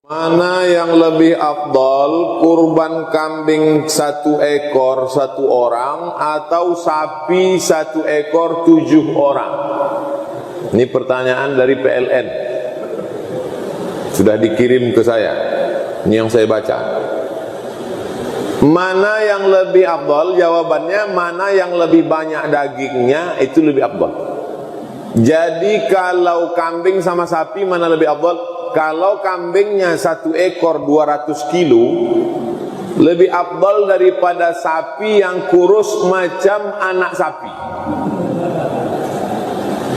Mana yang lebih afdal, kurban kambing 1 ekor 1 orang atau sapi 1 ekor 7 orang? Ini pertanyaan dari PLN, sudah dikirim ke saya. Ini yang saya baca. Mana yang lebih afdal? Jawabannya, mana yang lebih banyak dagingnya itu lebih afdal. Jadi kalau kambing sama sapi mana lebih afdal? Kalau kambingnya 1 ekor 200 kilo lebih afdal daripada sapi yang kurus macam anak sapi.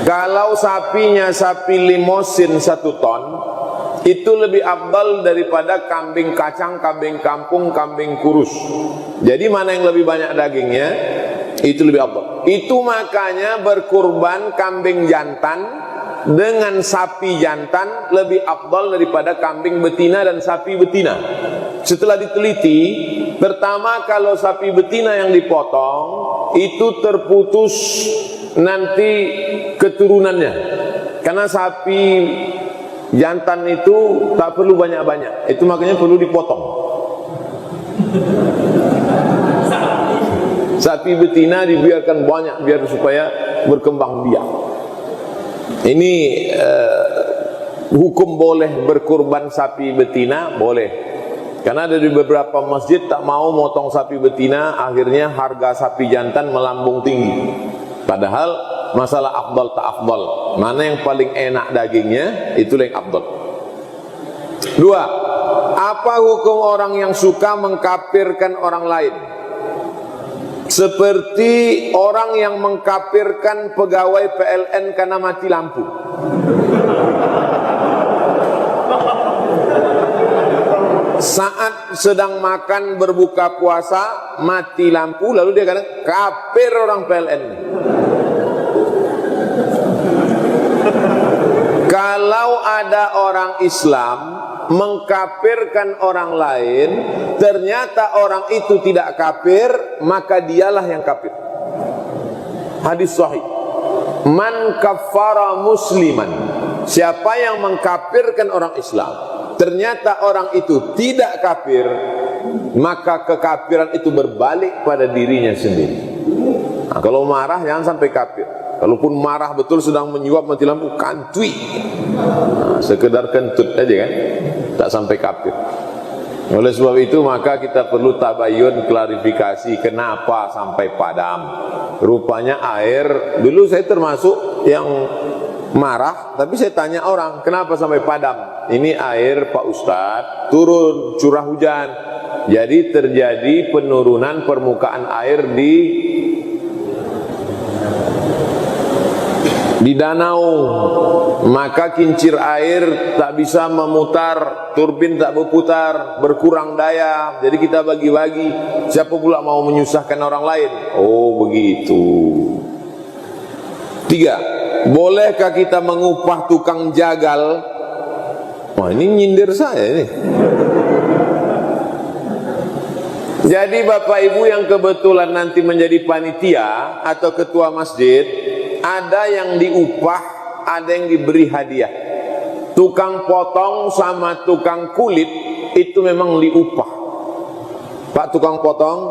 Kalau sapinya sapi limosin 1 ton, itu lebih afdal daripada kambing kacang, kambing kampung, kambing kurus. Jadi mana yang lebih banyak dagingnya itu lebih afdal. Itu makanya berkurban kambing jantan dengan sapi jantan lebih afdal daripada kambing betina dan sapi betina. Setelah diteliti, pertama kalau sapi betina yang dipotong itu terputus nanti keturunannya, karena sapi jantan itu tak perlu banyak-banyak, itu makanya perlu dipotong. Sapi betina dibiarkan banyak biar supaya berkembang biak. Ini hukum boleh berkurban sapi betina, boleh. Karena ada di beberapa masjid tak mau motong sapi betina, akhirnya harga sapi jantan melambung tinggi. Padahal masalah afdal tak afdal, mana yang paling enak dagingnya, itu yang afdal. 2. Apa hukum orang yang suka mengkafirkan orang lain? Seperti orang yang mengkafirkan pegawai PLN karena mati lampu. Saat sedang makan berbuka puasa mati lampu, lalu dia kata kafir orang PLN. Kalau ada orang Islam mengkafirkan orang lain, ternyata orang itu tidak kafir, maka dialah yang kafir. Hadis sahih, man kaffara musliman, siapa yang mengkafirkan orang Islam, ternyata orang itu tidak kafir, maka kekafiran itu berbalik pada dirinya sendiri. Nah, kalau marah jangan sampai kafir. Kalaupun marah betul sedang menyuap mati lampu, kantui. Nah, sekedar kentut aja kan, tak sampai kafir. Oleh sebab itu maka kita perlu tabayun, klarifikasi kenapa sampai padam. Rupanya air, dulu saya termasuk yang marah, tapi saya tanya orang kenapa sampai padam. Ini air Pak Ustadz turun curah hujan, jadi terjadi penurunan permukaan air di danau, maka kincir air tak bisa memutar, turbin tak berputar, berkurang daya, jadi kita bagi-bagi. Siapa pula mau menyusahkan orang lain? Oh begitu. 3. Bolehkah kita mengupah tukang jagal? Wah, ini nyindir saya ini. Jadi Bapak Ibu yang kebetulan nanti menjadi panitia atau ketua masjid, ada yang diupah, ada yang diberi hadiah. Tukang potong sama tukang kulit itu memang diupah. Pak tukang potong,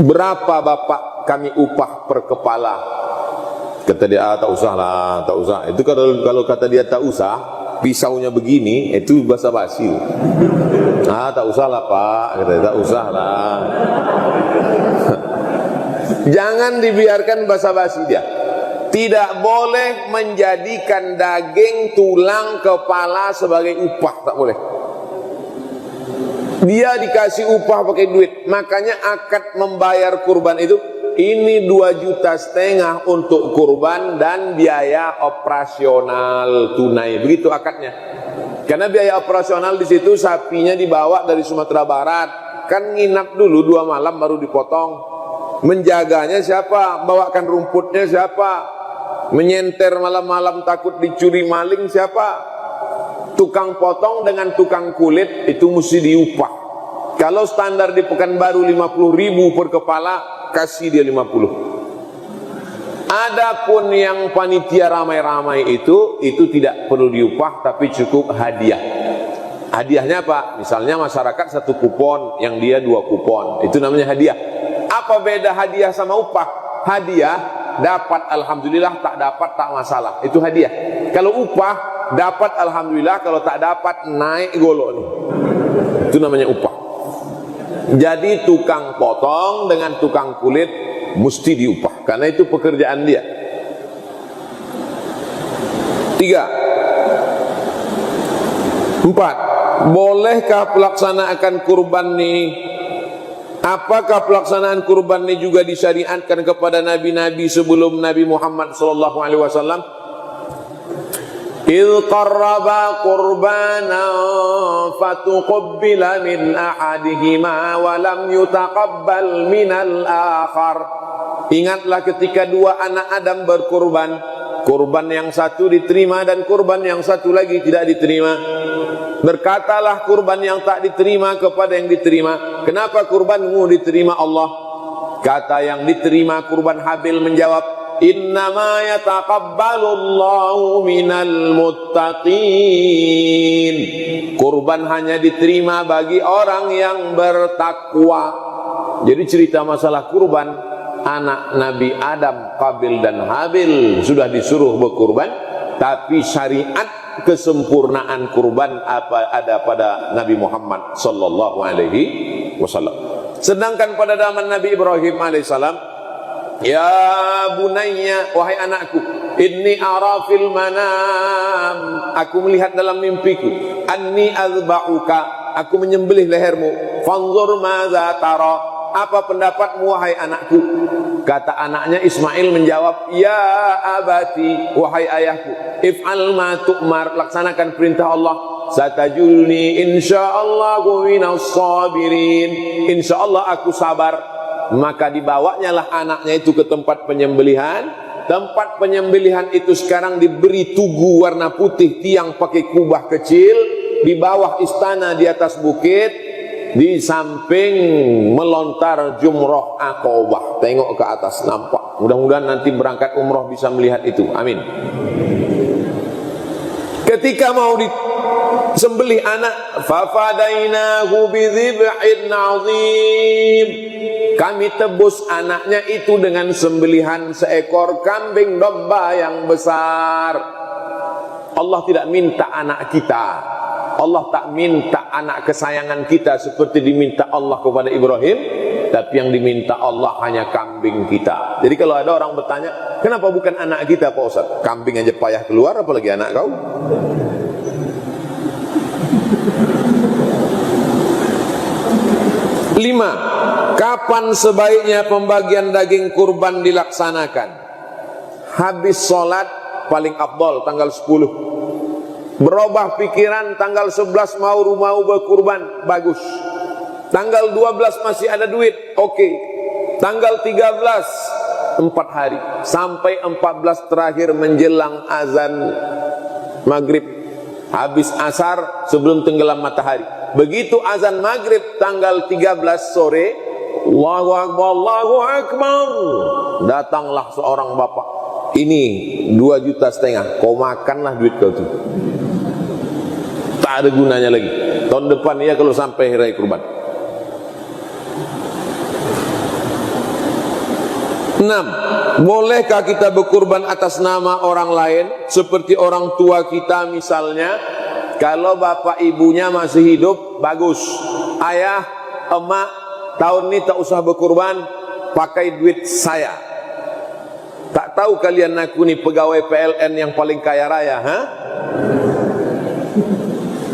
berapa Bapak kami upah per kepala? Kata dia, tak usah lah, tak usah. Itu kalau kata dia tak usah, pisaunya begini, itu basa-basi. Tak usah lah Pak, kata dia, tak usah lah. Jangan dibiarkan basa-basi dia. Tidak boleh menjadikan daging, tulang, kepala sebagai upah, tak boleh. Dia dikasih upah pakai duit, makanya akad membayar kurban itu, ini 2,5 juta untuk kurban dan biaya operasional tunai, begitu akadnya. Karena biaya operasional di situ sapinya dibawa dari Sumatera Barat, kan nginap dulu 2 malam baru dipotong. Menjaganya siapa? Bawakan rumputnya siapa? Menyenter malam-malam takut dicuri maling siapa? Tukang potong dengan tukang kulit itu mesti diupah. Kalau standar di Pekanbaru 50.000 per kepala, kasih dia 50. Adapun yang panitia ramai-ramai itu tidak perlu diupah, tapi cukup hadiah. Hadiahnya apa? Misalnya masyarakat 1 kupon, yang dia 2 kupon, itu namanya hadiah. Apa beda hadiah sama upah? Hadiah dapat alhamdulillah, tak dapat tak masalah, itu hadiah. Kalau upah dapat alhamdulillah, kalau tak dapat naik golok nih, itu namanya upah. Jadi tukang potong dengan tukang kulit mesti diupah, karena itu pekerjaan dia. 3. 4. Bolehkah pelaksanaan kurban nih? Apakah pelaksanaan kurban ini juga disyariatkan kepada nabi-nabi sebelum Nabi Muhammad sallallahu alaihi wasallam? إذ قربا قربانا فتقبل من أحدهما ولم يتقبل من الآخر. Ingatlah ketika 2 anak Adam berkurban, kurban yang satu diterima dan kurban yang satu lagi tidak diterima. Berkatalah kurban yang tak diterima kepada yang diterima, kenapa kurbanmu diterima Allah? Kata yang diterima kurban Habil menjawab, innama yataqabbalullahu minal muttaqin. Kurban hanya diterima bagi orang yang bertakwa. Jadi cerita masalah kurban, anak Nabi Adam, Qabil dan Habil sudah disuruh berkurban, tapi syariat kesempurnaan kurban ada pada Nabi Muhammad sallallahu alaihi wasallam. Sedangkan pada zaman Nabi Ibrahim alaihissalam, ya bunayya, wahai anakku, inni ara fil manam, aku melihat dalam mimpiku, anni azba'uka, aku menyembelih lehermu, fanzur madza tara, apa pendapatmu wahai anakku? Kata anaknya Ismail menjawab, ya abati, wahai ayahku, if'al ma tu'mar, laksanakan perintah Allah, satajulni insyaallahu minas sabirin, insyaallah aku sabar. Maka dibawanya lah anaknya itu ke tempat penyembelihan. Tempat penyembelihan itu sekarang diberi tugu warna putih, tiang pakai kubah kecil, di bawah istana di atas bukit, di samping melontar jumroh Aqobah, tengok ke atas nampak. Mudah-mudahan nanti berangkat umroh bisa melihat itu, amin. Ketika mau disembelih anak, fafadainahu bidzibhin azim, kami tebus anaknya itu dengan sembelihan seekor kambing domba yang besar. Allah tidak minta anak kita, Allah tak minta anak kesayangan kita seperti diminta Allah kepada Ibrahim, tapi yang diminta Allah hanya kambing kita. Jadi kalau ada orang bertanya, kenapa bukan anak kita Pak Ustaz? Kambing aja payah keluar, apalagi anak kau? Lima, kapan sebaiknya pembagian daging kurban dilaksanakan? Habis sholat paling afdal tanggal 10. Berubah pikiran tanggal 11 mau berkurban, bagus. Tanggal 12 masih ada duit, oke. Tanggal 13 4 hari sampai 14 terakhir menjelang azan maghrib, habis asar sebelum tenggelam matahari. Begitu azan maghrib tanggal 13 sore, Allahu Akbar, Allahu Akbar, datanglah seorang bapak, ini 2,5 juta, kau makanlah duit kau tu, tak ada gunanya lagi. Tahun depan ya kalau sampai hari kurban. 6. Bolehkah kita berkurban atas nama orang lain seperti orang tua kita misalnya? Kalau bapak ibunya masih hidup, bagus. Ayah, emak, tahun ini tak usah berkurban, pakai duit saya. Tak tahu kalian aku ni pegawai PLN yang paling kaya raya, ha?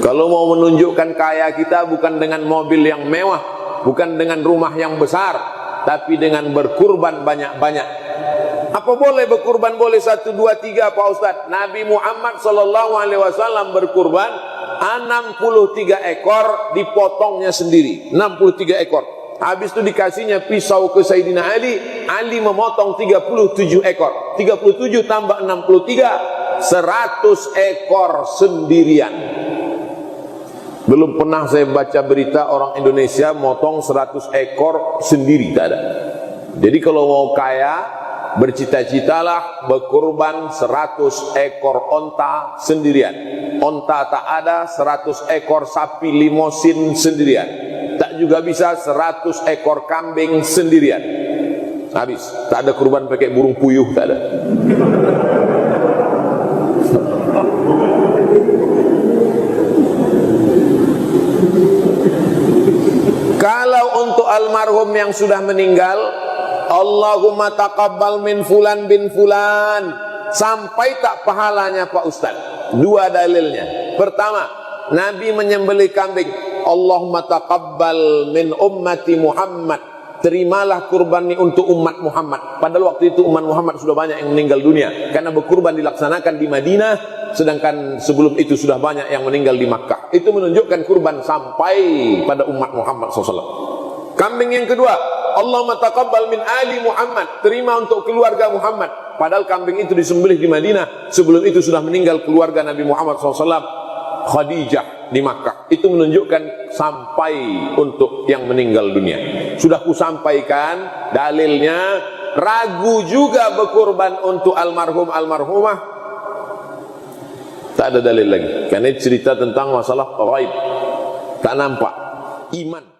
Kalau mau menunjukkan kaya kita bukan dengan mobil yang mewah, bukan dengan rumah yang besar, tapi dengan berkurban banyak-banyak. Apa boleh berkurban? Boleh 1, 2, 3 Pak Ustaz. Nabi Muhammad SAW berkurban 63 ekor, dipotongnya sendiri 63 ekor. Habis itu dikasihnya pisau ke Sayyidina Ali, Ali memotong 37 ekor. 37 tambah 63, 100 ekor sendirian. Belum pernah saya baca berita orang Indonesia motong 100 ekor sendiri, tak ada. Jadi kalau mau kaya, bercita-citalah berkurban 100 ekor onta sendirian. Onta tak ada, 100 ekor sapi limosin sendirian. Tak juga bisa 100 ekor kambing sendirian. Habis, tak ada kurban pakai burung puyuh, tak ada. Kalau untuk almarhum yang sudah meninggal, Allahumma taqabbal min fulan bin fulan, sampai tak pahalanya Pak Ustaz. Dua dalilnya. Pertama, Nabi menyembelih kambing, Allahumma taqabbal min ummati Muhammad, terimalah kurban ini untuk umat Muhammad. Padahal waktu itu umat Muhammad sudah banyak yang meninggal dunia, karena berkurban dilaksanakan di Madinah, sedangkan sebelum itu sudah banyak yang meninggal di Makkah. Itu menunjukkan kurban sampai pada umat Muhammad SAW. Kambing yang kedua, Allahumma taqabbal min ali Muhammad, terima untuk keluarga Muhammad. Padahal kambing itu disembelih di Madinah, sebelum itu sudah meninggal keluarga Nabi Muhammad SAW, Khadijah di Makkah. Itu menunjukkan sampai untuk yang meninggal dunia. Sudah kusampaikan dalilnya. Ragu juga berkurban untuk almarhum almarhumah, tak ada dalil lagi, karena cerita tentang masalah ghaib, tak nampak iman.